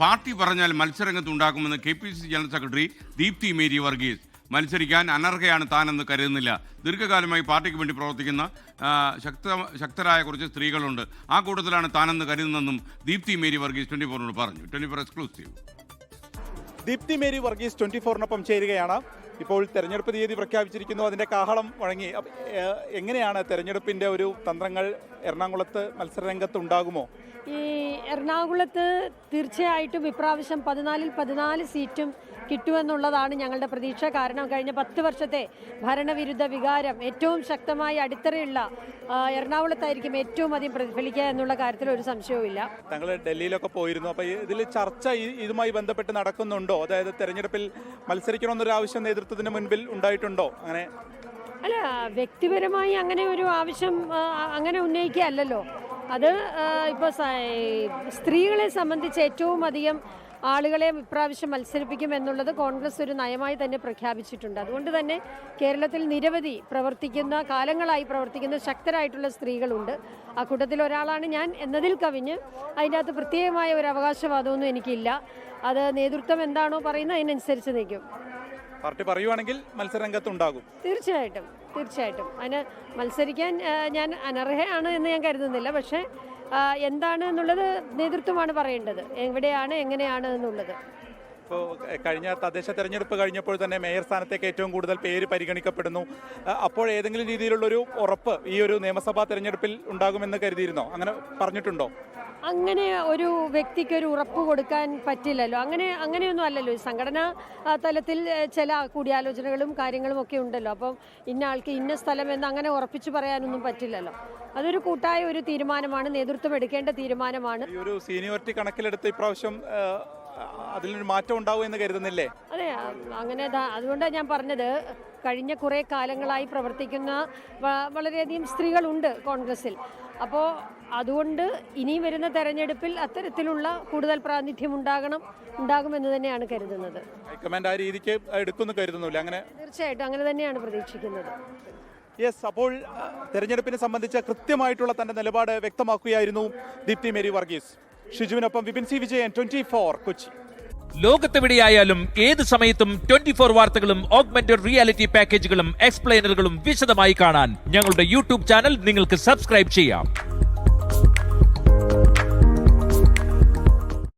Party പറഞ്ഞാൽ മത്സരരംഗത്തുണ്ടാക്കുമെന്ന് KPCC general secretary Deepthi Mary Varghese. മത്സരിക്കാൻ അനർഹയാണ് താനെന്ന് കരുതുന്നില്ല. ദീർഘകാലമായി പാർട്ടിക്ക് വേണ്ടി പ്രവർത്തിക്കുന്ന ശക്തരായ കുറച്ച് സ്ത്രീകളുണ്ട്. ആ കൂട്ടത്തിലാണ് താനെന്ന് കരുതുന്നതെന്നും ദീപ്തി മേരി വർഗീസ് 24 പറഞ്ഞു. 24 എക്സ്ക്ലൂസീവ്. ദീപ്തി മേരി വർഗീസ് 24-നൊപ്പം ചേരുകയാണ്. ഇപ്പോൾ തെരഞ്ഞെടുപ്പ് തീയതി പ്രഖ്യാപിച്ചിരിക്കുന്നു, അതിൻ്റെ കാഹളം വഴങ്ങി. എങ്ങനെയാണ് തെരഞ്ഞെടുപ്പിൻ്റെ ഒരു തന്ത്രങ്ങൾ? എറണാകുളത്ത് മത്സരരംഗത്ത് ഉണ്ടാകുമോ? ഈ എറണാകുളത്ത് തീർച്ചയായിട്ടും ഇപ്രാവശ്യം 14-ൽ 14 സീറ്റും കിട്ടുമെന്നുള്ളതാണ് ഞങ്ങളുടെ പ്രതീക്ഷ. കാരണം കഴിഞ്ഞ 10 വർഷത്തെ ഭരണവിരുദ്ധ വികാരം ഏറ്റവും ശക്തമായി അടിത്തറയുള്ള എറണാകുളത്തായിരിക്കും ഏറ്റവും അധികം പ്രതിഫലിക്കുക എന്നുള്ള കാര്യത്തിൽ ഒരു സംശയവുമില്ല. താങ്കൾ ഡൽഹിയിലൊക്കെ പോയിരുന്നു, അപ്പോൾ ഇതിൽ ചർച്ച ഇതുമായി ബന്ധപ്പെട്ട് നടക്കുന്നുണ്ടോ? അതായത് തെരഞ്ഞെടുപ്പിൽ മത്സരിക്കണമെന്നൊരു ആവശ്യം നേതൃത്വത്തിന് മുൻപിൽ ഉണ്ടായിട്ടുണ്ടോ? അങ്ങനെ അല്ല, വ്യക്തിപരമായി അങ്ങനെ ഒരു ആവശ്യം അങ്ങനെ ഉന്നയിക്കുകയല്ലോ. അത് ഇപ്പോൾ സ്ത്രീകളെ സംബന്ധിച്ച് ഏറ്റവും അധികം ആളുകളെ ഇപ്രാവശ്യം മത്സരിപ്പിക്കും എന്നുള്ളത് കോൺഗ്രസ് ഒരു നയമായി തന്നെ പ്രഖ്യാപിച്ചിട്ടുണ്ട്. അതുകൊണ്ട് തന്നെ കേരളത്തിൽ നിരവധി കാലങ്ങളായി പ്രവർത്തിക്കുന്ന ശക്തരായിട്ടുള്ള സ്ത്രീകളുണ്ട്. ആ കൂട്ടത്തിൽ ഒരാളാണ് ഞാൻ എന്നതിൽ കവിഞ്ഞ് അതിൻ്റെ അകത്ത് പ്രത്യേകമായ ഒരു അവകാശവാദമൊന്നും എനിക്കില്ല. അത് നേതൃത്വം എന്താണോ പറയുന്നത് അതിനനുസരിച്ച് നിൽക്കും. പാർട്ടി പറയുവാണെങ്കിൽ മത്സരരംഗത്തുണ്ടാകും. തീർച്ചയായിട്ടും അതിന് മത്സരിക്കാൻ ഞാൻ അനർഹയാണ് എന്ന് ഞാൻ കരുതുന്നില്ല. പക്ഷേ എന്താണ് എന്നുള്ളത് നേതൃത്വമാണ് പറയേണ്ടത്, എവിടെയാണ് എങ്ങനെയാണ് എന്നുള്ളത്. ഇപ്പോൾ കഴിഞ്ഞ തദ്ദേശ തെരഞ്ഞെടുപ്പ് കഴിഞ്ഞപ്പോൾ തന്നെ മേയർ സ്ഥാനത്തേക്ക് ഏറ്റവും കൂടുതൽ പേര് പരിഗണിക്കപ്പെടുന്നു. അപ്പോൾ ഏതെങ്കിലും രീതിയിലുള്ളൊരു ഉറപ്പ് ഈ ഒരു നിയമസഭാ തെരഞ്ഞെടുപ്പിൽ ഉണ്ടാകുമെന്ന് കരുതിയിരുന്നോ? അങ്ങനെ പറഞ്ഞിട്ടുണ്ടോ? അങ്ങനെ ഒരു വ്യക്തിക്കൊരു ഉറപ്പ് കൊടുക്കാൻ പറ്റില്ലല്ലോ. അങ്ങനെയൊന്നും അല്ലല്ലോ. സംഘടനാ തലത്തിൽ ചില കൂടിയാലോചനകളും കാര്യങ്ങളും ഒക്കെ ഉണ്ടല്ലോ. അപ്പം ഇന്ന ആൾക്ക് ഇന്ന സ്ഥലം എന്ന് അങ്ങനെ ഉറപ്പിച്ചു പറയാനൊന്നും പറ്റില്ലല്ലോ. അതൊരു കൂട്ടായ ഒരു തീരുമാനമാണ്, നേതൃത്വം എടുക്കേണ്ട തീരുമാനമാണ്. ഈ ഒരു സീനിയോറിറ്റി കണക്കിലെടുത്ത് ഇപ്രാവശ്യം അതിലൊരു മാറ്റം ഉണ്ടാവും എന്ന് കരുതുന്നില്ലേ? അതെ, അങ്ങനെ അതുകൊണ്ടാണ് ഞാൻ പറഞ്ഞത്, കഴിഞ്ഞ കുറേ കാലങ്ങളായി പ്രവർത്തിക്കുന്ന വളരെയധികം സ്ത്രീകളുണ്ട് കോൺഗ്രസിൽ. അപ്പോൾ അതുകൊണ്ട് ഇനി വരുന്ന തെരഞ്ഞെടുപ്പിൽ അത്തരത്തിലുള്ള കൂടുതൽ പ്രാതിനിധ്യം ഉണ്ടാകുമെന്ന് തന്നെയാണ് കരുതുന്നത്. ഹൈക്കമാൻഡ് ആ രീതിക്ക് എടുക്കുമെന്ന് കരുതുന്നില്ല? അങ്ങനെ തീർച്ചയായിട്ടും അങ്ങനെ തന്നെയാണ് പ്രതീക്ഷിക്കുന്നത്. യെസ്, അപ്പോൾ തെരഞ്ഞെടുപ്പിനെ സംബന്ധിച്ച കൃത്യമായിട്ടുള്ള തന്റെ നിലപാട് വ്യക്തമാക്കുകയായിരുന്നു ദീപ്തി മേരി വർഗീസ്. ഷിജുവിനൊപ്പം വിപിൻ സി വിജയൻ, 24 കൊച്ചി. ലോകത്തെവിടെയായാലും ഏത് സമയത്തും 24 വാർത്തകളും ഓഗ്മെന്റഡ് റിയാലിറ്റി പാക്കേജുകളും എക്സ്പ്ലെയിനറുകളും വിശദമായി കാണാൻ ഞങ്ങളുടെ യൂട്യൂബ് ചാനൽ നിങ്ങൾക്ക് സബ്സ്ക്രൈബ് ചെയ്യാം.